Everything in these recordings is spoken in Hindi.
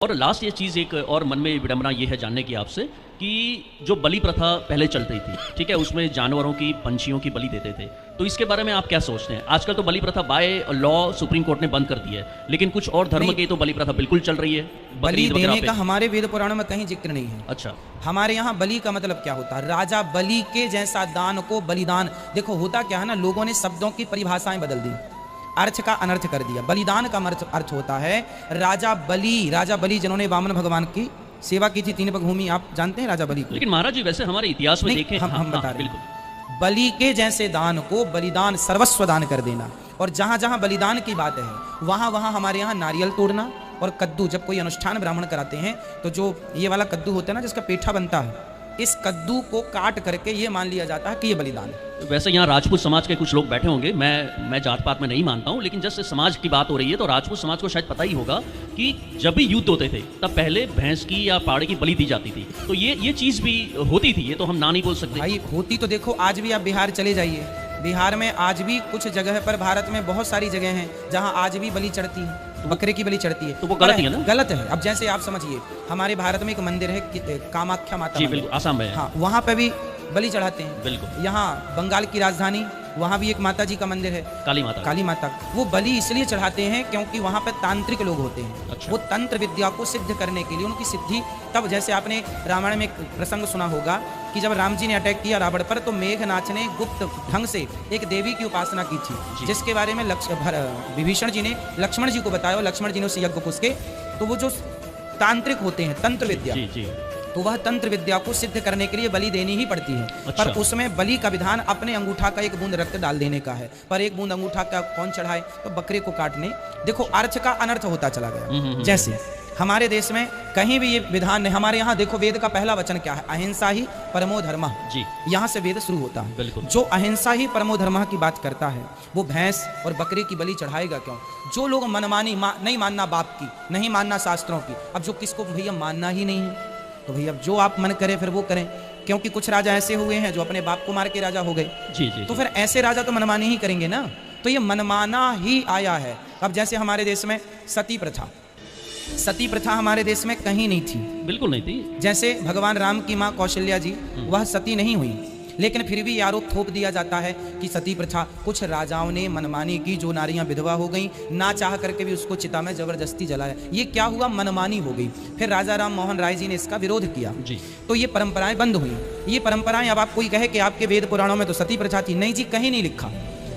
और लास्ट ये चीज़ एक और मन में विडंबना ये है जानने की आपसे कि जो बलि प्रथा पहले चल रही थी, ठीक है, उसमें जानवरों की, पंछियों की बलि देते थे, तो इसके बारे में आप क्या सोचते हैं? आजकल तो बलि प्रथा बाय लॉ सुप्रीम कोर्ट ने बंद कर दी है, लेकिन कुछ और धर्म की तो बलि प्रथा बिल्कुल चल रही है। बलि देने का हमारे वेद पुराणों में कहीं जिक्र नहीं है। अच्छा, हमारे यहाँ बलि का मतलब क्या होता है? राजा बलि के जैसा दान को बलिदान। देखो होता क्या है ना, लोगों ने शब्दों की परिभाषाएं बदल दी, अर्थ का अनर्थ कर दिया। बलिदान का अर्थ होता है राजा बलि जिन्होंने वामन भगवान की सेवा की थी, 3 भूमि, आप जानते हैं राजा बलि को। लेकिन महाराज जी वैसे हमारे इतिहास में देखें, हम बता रहे हैं, बलि के जैसे दान को बलिदान, सर्वस्व दान कर देना। और जहां जहां बलिदान की बात है वहां वहां हमारे यहाँ नारियल तोड़ना और कद्दू, जब कोई अनुष्ठान ब्राह्मण कराते हैं तो जो ये वाला कद्दू होता है ना, जिसका पेठा बनता है, इस कद्दू को काट करके ये मान लिया जाता है कि ये बलिदान है। वैसे यहाँ राजपूत समाज के कुछ लोग बैठे होंगे, मैं जात पात में नहीं मानता हूँ, लेकिन जैसे समाज की बात हो रही है तो राजपूत समाज को शायद पता ही होगा कि जब भी युद्ध होते थे तब पहले भैंस की या पाड़े की बलि दी जाती थी, तो ये चीज़ भी होती थी, ये तो हम ना नहीं बोल सकते भाई। होती तो देखो, आज भी आप बिहार चले जाइए, बिहार में आज भी कुछ जगह पर, भारत में बहुत सारी जगह हैं जहां आज भी बलि चढ़ती है, बकरे की बलि चढ़ती है। तो वो गलत है ना? गलत है। अब जैसे आप समझिए, हमारे भारत में एक मंदिर है कामाख्या माता जी बिल्कुल, आसाम में। हाँ, वहाँ पे भी बलि चढ़ाते हैं। बिल्कुल। यहाँ बंगाल की राजधानी, वहाँ भी एक माता जी का मंदिर है, काली माता। वो बलि इसलिए चढ़ाते हैं क्योंकि वहाँ पे तांत्रिक लोग होते हैं। अच्छा। वो तंत्र विद्या को सिद्ध करने के लिए, उनकी सिद्धि तब, जैसे आपने रामायण में एक प्रसंग सुना होगा कि जब राम जी ने अटैक किया रावण पर, तो मेघनाथ ने गुप्त ढंग से एक देवी की उपासना की थी, जिसके बारे में विभीषण जी ने लक्ष्मण जी को बताया, लक्ष्मण जी ने उस यज्ञ को उसके, तो वो जो तांत्रिक होते हैं, तंत्र विद्या, तो वह तंत्र विद्या को सिद्ध करने के लिए बलि देनी ही पड़ती है। अच्छा। पर उसमें बलि का विधान अपने अंगूठा का 1 बूंद रक्त डाल देने का है, पर 1 बूंद अंगूठा का कौन चढ़ाए? तो बकरे को काटने। देखो अर्थ का अनर्थ होता चला गया। जैसे हमारे देश में कहीं भी ये विधान नहीं। हमारे यहाँ देखो, वेद का पहला वचन क्या है? अहिंसा ही परमो धर्मः। जी, यहाँ से वेद शुरू होता है। बिल्कुल। जो अहिंसा ही परमो धर्मः की बात करता है, वो भैंस और बकरे की बलि चढ़ाएगा क्यों? जो लोग मनमानी नहीं मानना बाप की, नहीं मानना शास्त्रों की, अब जो किसको भैया मानना ही नहीं है, तो भैया जो आप मन करे फिर वो करें। क्योंकि कुछ राजा ऐसे हुए हैं जो अपने बाप को मार के राजा हो गए। जी, तो फिर ऐसे राजा तो मनमानी ही करेंगे ना, तो ये मनमाना ही आया है। अब जैसे हमारे देश में सती प्रथा हमारे देश में कहीं नहीं थी, बिल्कुल नहीं थी। जैसे भगवान राम की माँ कौशल्या जी, वह सती नहीं हुई, लेकिन फिर भी आरोप थोप दिया जाता है कि सती प्रथा कुछ राजाओं ने मनमानी की, जो नारियां विधवा हो गईं, ना चाह करके भी उसको चिता में जबरदस्ती जलाया। ये क्या हुआ? मनमानी हो गई। फिर राजा राम मोहन राय जी ने इसका विरोध किया जी, तो ये परंपराएं बंद हुई। ये परंपराएं, अब आप कोई कहे कि आपके वेद पुराणों में तो सती प्रथा थी, नहीं जी, कहीं नहीं लिखा।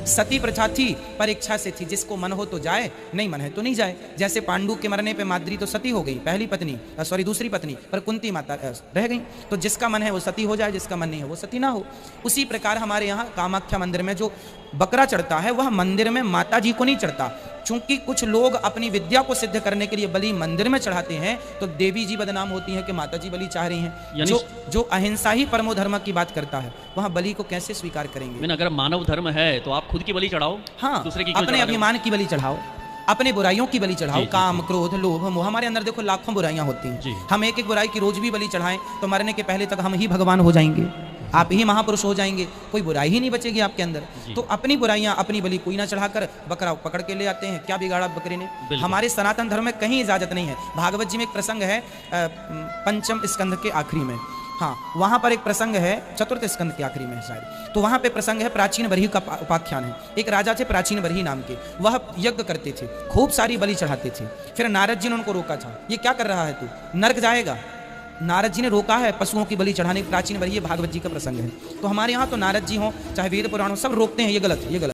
सती प्रथा थी पर इच्छा से थी, जिसको मन हो तो जाए, नहीं मन है तो नहीं जाए। जैसे पांडु के मरने पे माद्री तो सती हो गई, पहली पत्नी, दूसरी पत्नी, पर कुंती माता रह गई। तो जिसका मन है वो सती हो जाए, जिसका मन नहीं है वो सती ना हो। उसी प्रकार हमारे यहाँ कामाख्या मंदिर में जो बकरा चढ़ता है, वह मंदिर में माता जी को नहीं चढ़ता। चूंकि कुछ लोग अपनी विद्या को सिद्ध करने के लिए बलि मंदिर में चढ़ाते हैं, तो देवी जी बदनाम होती हैं कि माता जी बलि चाह रही हैं। जो अहिंसा ही परमो धर्म की बात करता है, वहाँ बलि को कैसे स्वीकार करेंगे? अगर मानव धर्म है तो आप खुद की बलि चढ़ाओ। हाँ, दूसरे की अपने अभिमान की बलि चढ़ाओ, अपने बुराइयों की बलि चढ़ाओ। काम, क्रोध, लोभ, मोह, हमारे अंदर देखो लाखों बुराइयां होती हैं। हम एक बुराई की रोज भी बलि चढ़ाएं तो मरने के पहले तक हम ही भगवान हो जाएंगे, आप ही महापुरुष हो जाएंगे, कोई बुराई ही नहीं बचेगी आपके अंदर। तो अपनी बुराइयां, अपनी बलि कोई ना चढ़ाकर बकरा पकड़ के ले आते हैं। क्या बिगाड़ा बकरे ने? हमारे सनातन धर्म में कहीं इजाजत नहीं है। भागवत जी में एक प्रसंग है, 5वें स्कंध के आखिरी में, हाँ, वहां पर एक प्रसंग है, 4th स्कंध के आखिरी में शायद, तो वहां पे प्रसंग है, प्राचीन बरही का उपाख्यान है। एक राजा थे प्राचीन बरही नाम के, वह यज्ञ करते थे, खूब सारी बलि चढ़ाते थे। फिर नारद जी ने उनको रोका था, ये क्या कर रहा है तू, नरक जाएगा। नारद जी ने रोका है पशुओं की बलि चढ़ाने। प्राचीन बरही भागवत जी का प्रसंग है। तो हमारे यहाँ तो नारद जी हो चाहे वेद पुराण हो, सब रोकते हैं, ये गलत, ये गलत।